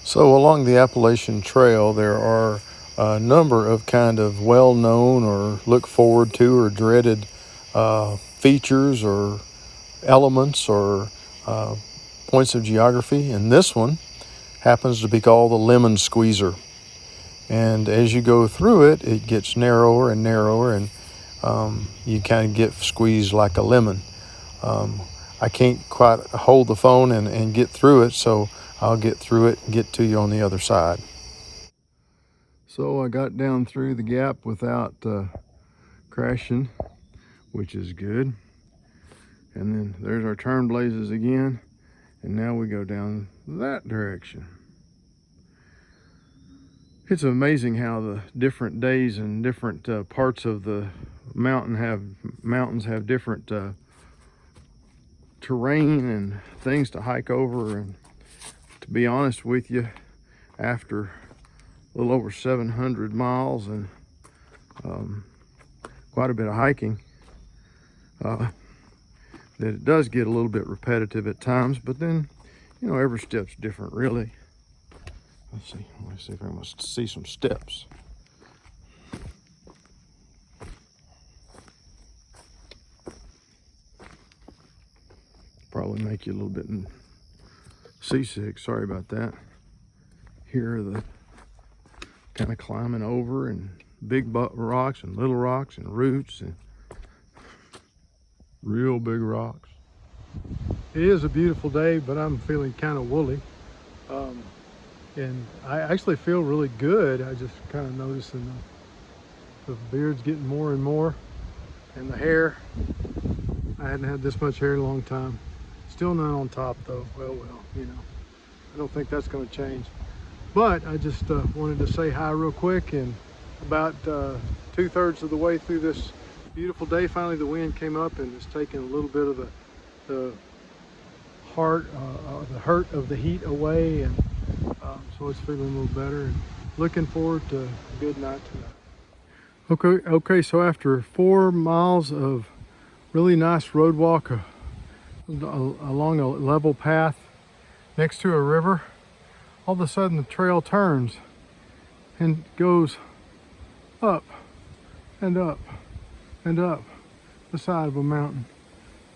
So along the Appalachian Trail, there are a number of kind of well-known or look forward to or dreaded features or elements or uh, points of geography. And this one happens to be called the lemon squeezer. And as you go through it, it gets narrower and narrower, and you kind of get squeezed like a lemon. Um, I can't quite hold the phone and get through it, so I'll get through it and get to you on the other side. So I got down through the gap without crashing, which is good. And then there's our turn blazes again, and now we go down that direction. It's amazing how the different days and different parts of the mountains have different terrain and things to hike over. And to be honest with you, after a little over 700 miles and quite a bit of hiking, that it does get a little bit repetitive at times, but then, you know, every step's different, really. Let's see if I must see some steps. Probably make you a little bit seasick, sorry about that. Here are the kind of climbing over and big rocks and little rocks and roots and real big rocks. It is a beautiful day, but I'm feeling kind of woolly. And I actually feel really good. I just kind of noticing the beard's getting more and more, and the hair. I hadn't had this much hair in a long time. Still none on top though. Well, you know, I don't think that's going to change. But I just wanted to say hi real quick, and about 2/3 of the way through this beautiful day, finally the wind came up and it's taken a little bit of the hurt of the heat away, and so it's feeling a little better and looking forward to a good night tonight. Okay, so after 4 miles of really nice road walk along a level path next to a river, all of a sudden the trail turns and goes up and up and up the side of a mountain.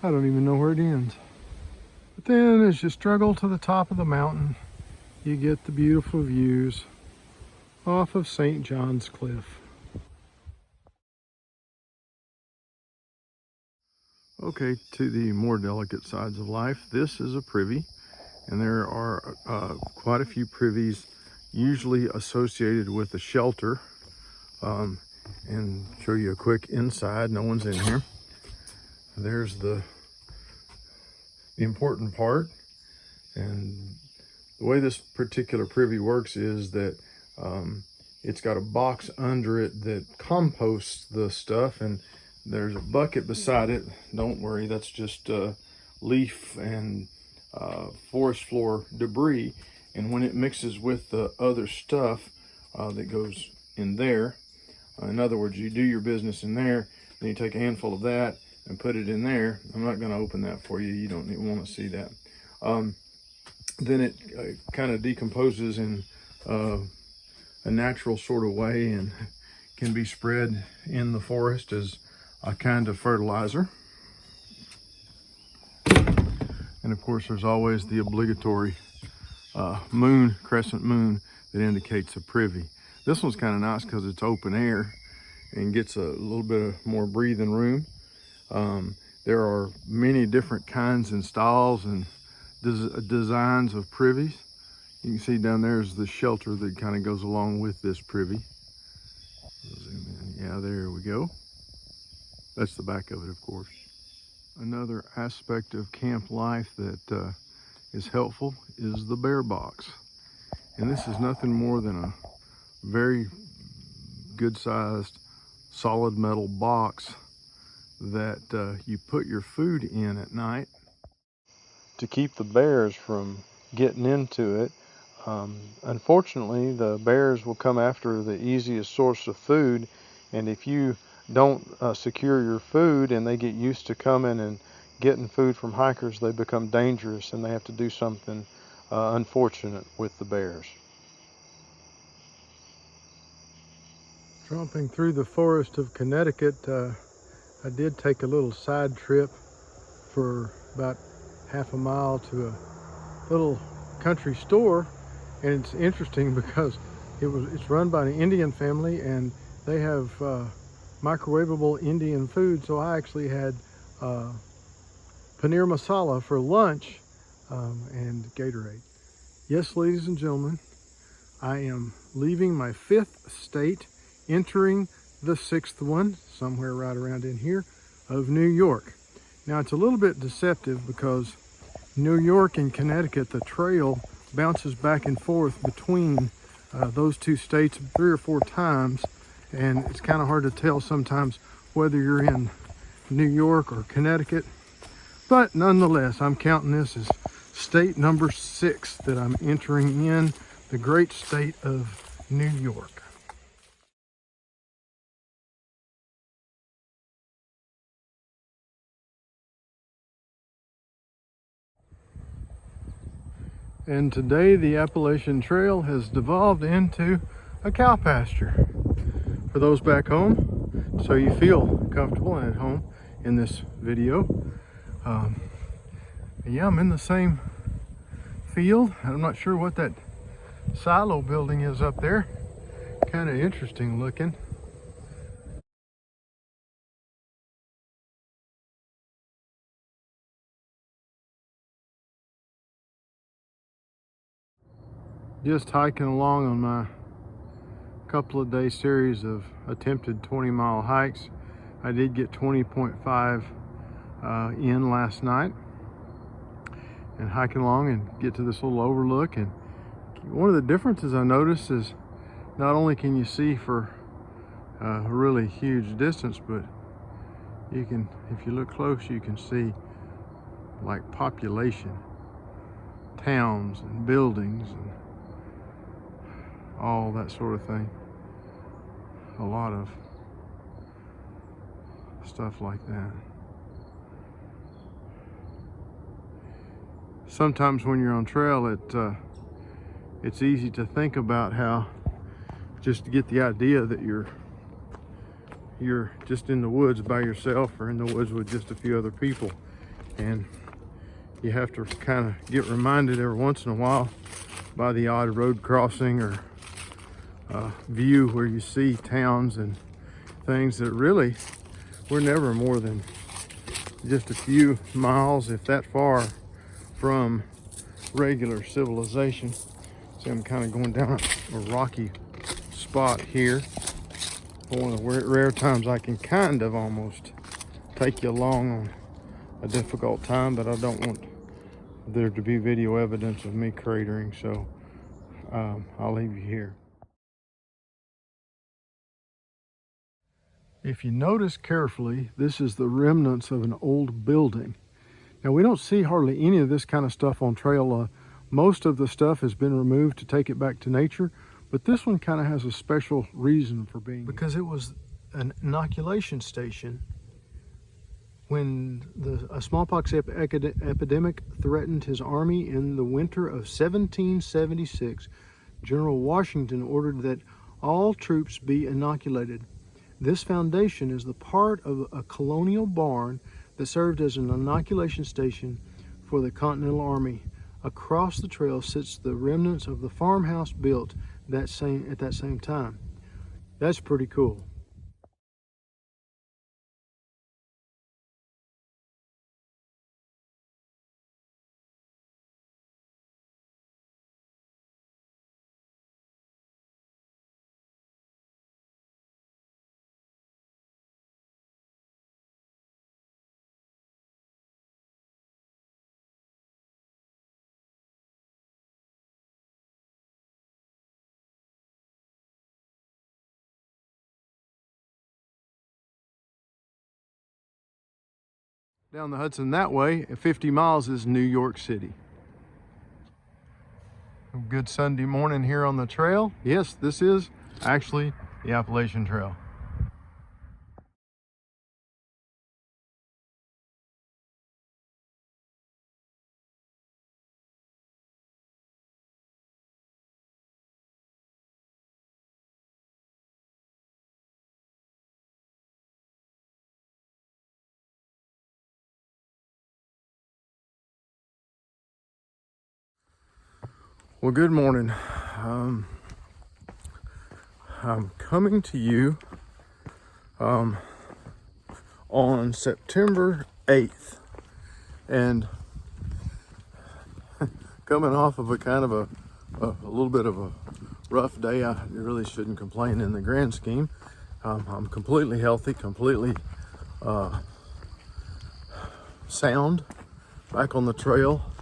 I don't even know where it ends. But then as you struggle to the top of the mountain, you get the beautiful views off of St. John's Cliff. Okay, to the more delicate sides of life, this is a privy, and there are quite a few privies usually associated with a shelter. And show you a quick inside. No one's in here. There's the important part, and the way this particular privy works is that it's got a box under it that composts the stuff, and there's a bucket beside it. Don't worry, that's just leaf and forest floor debris, and when it mixes with the other stuff that goes in there, in other words, you do your business in there, then you take a handful of that and put it in there. I'm not going to open that for you. You don't want to see that. Then it kind of decomposes in a natural sort of way and can be spread in the forest as a kind of fertilizer. And of course, there's always the obligatory crescent moon that indicates a privy. This one's kind of nice because it's open air and gets a little bit of more breathing room. There are many different kinds and styles and designs of privies. You can see down there is the shelter that kind of goes along with this privy. Zoom in. Yeah, there we go. That's the back of it, of course. Another aspect of camp life that is helpful is the bear box. And this is nothing more than a very good sized solid metal box that you put your food in at night to keep the bears from getting into it. Unfortunately, the bears will come after the easiest source of food, and if you don't secure your food and they get used to coming and getting food from hikers, they become dangerous and they have to do something unfortunate with the bears. Tromping through the forest of Connecticut, I did take a little side trip for about half a mile to a little country store, and it's interesting because it's run by an Indian family, and they have microwavable Indian food. So I actually had paneer masala for lunch and Gatorade. Yes, ladies and gentlemen, I am leaving my 5th state, entering the 6th one, somewhere right around in here, of New York. Now it's a little bit deceptive because New York and Connecticut, the trail bounces back and forth between those two states 3 or 4 times, and it's kind of hard to tell sometimes whether you're in New York or Connecticut. But nonetheless, I'm counting this as state number 6 that I'm entering in, the great state of New York. And today the Appalachian Trail has devolved into a cow pasture for those back home, so you feel comfortable and at home in this video. Yeah, I'm in the same field. I'm not sure what that silo building is up there. Kind of interesting looking. Just hiking along on my couple of day series of attempted 20-mile hikes. I did get 20.5 in last night, and hiking along and get to this little overlook. And one of the differences I noticed is not only can you see for a really huge distance, but you can, if you look close, you can see like population, towns and buildings and all that sort of thing. A lot of stuff like that. Sometimes when you're on trail, it's easy to think about how, just to get the idea that you're just in the woods by yourself, or in the woods with just a few other people, and you have to kind of get reminded every once in a while by the odd road crossing or view where you see towns and things that really we're never more than just a few miles, if that far, from regular civilization. See, I'm kind of going down a rocky spot here. One of the rare times I can kind of almost take you along on a difficult time, but I don't want there to be video evidence of me cratering, so I'll leave you here. If you notice carefully, this is the remnants of an old building. Now, we don't see hardly any of this kind of stuff on trail. Most of the stuff has been removed to take it back to nature, but this one kind of has a special reason for being, because it was an inoculation station when a smallpox epidemic threatened his army in the winter of 1776. General Washington ordered that all troops be inoculated. This foundation is the part of a colonial barn that served as an inoculation station for the Continental Army. Across the trail sits the remnants of the farmhouse built at that same time. That's pretty cool. Down the Hudson that way, 50 miles is New York City. A good Sunday morning here on the trail. Yes, this is actually the Appalachian Trail. Well, good morning. I'm coming to you on September 8th, and coming off of a kind of a little bit of a rough day. I really shouldn't complain in the grand scheme. I'm completely healthy, completely sound, back on the trail.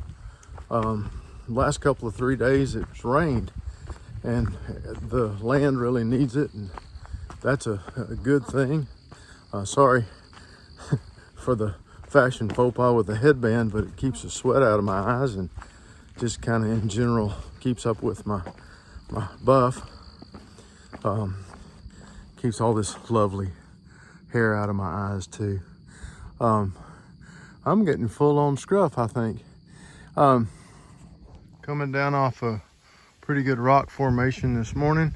Last couple of 3 days it's rained, and the land really needs it, and that's a good thing. Sorry for the fashion faux pas with the headband, but it keeps the sweat out of my eyes and just kind of in general keeps up with my buff. Keeps all this lovely hair out of my eyes too. I'm getting full on scruff, I think. Coming down off a pretty good rock formation this morning,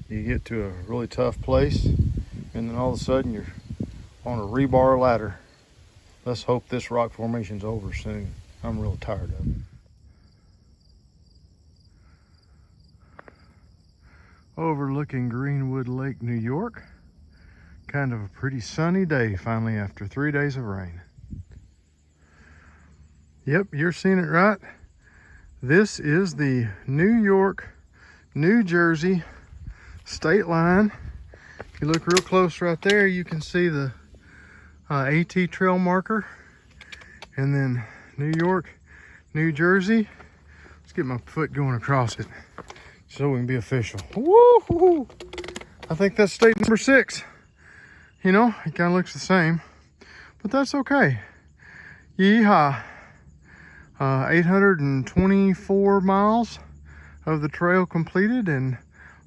you get to a really tough place, and then all of a sudden you're on a rebar ladder. Let's hope this rock formation's over soon. I'm real tired of it. Overlooking Greenwood Lake, New York. Kind of a pretty sunny day finally after 3 days of rain. Yep, you're seeing it right. This is the New York, New Jersey state line. If you look real close right there, you can see the AT trail marker. And then New York, New Jersey. Let's get my foot going across it so we can be official. Woo-hoo-hoo. I think that's state number 6. You know, it kind of looks the same, but that's okay. Yeehaw. 824 miles of the trail completed, and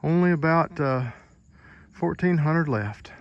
only about 1,400 left.